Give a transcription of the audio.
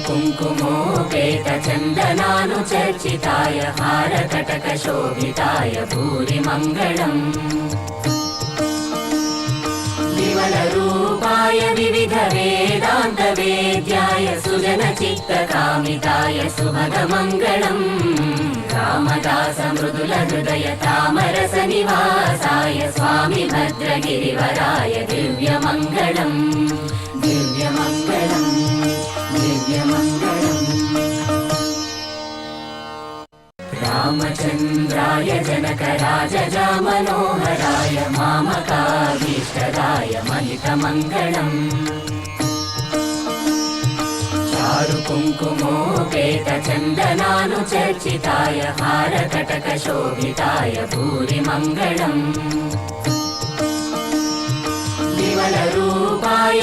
चारुकुङ्कुमोपेतचन्दनानुचर्चिताय हारकटकशोभिताय भूरि मङ्गलम् विमलरूपाय विविधवेदान्तवेद्याय सुजनचित्तकामिताय सुभगमङ्गलम् रामदास मृदुलहृदय तामरसनिवासाय स्वामी भद्रगिरिवराय दिव्यमङ्गलम् दिव्यमङ्गलम् दिव्यमङ्गलम् रामचन्द्राय जनकराजजामनोहराय मामकाभीष्टदाय महितमङ्गलम् चारुकुङ्कुमोपेतचन्दनानुचर्चिताय हारकटकशोभिताय भूरि मङ्गलम् विमलरूपाय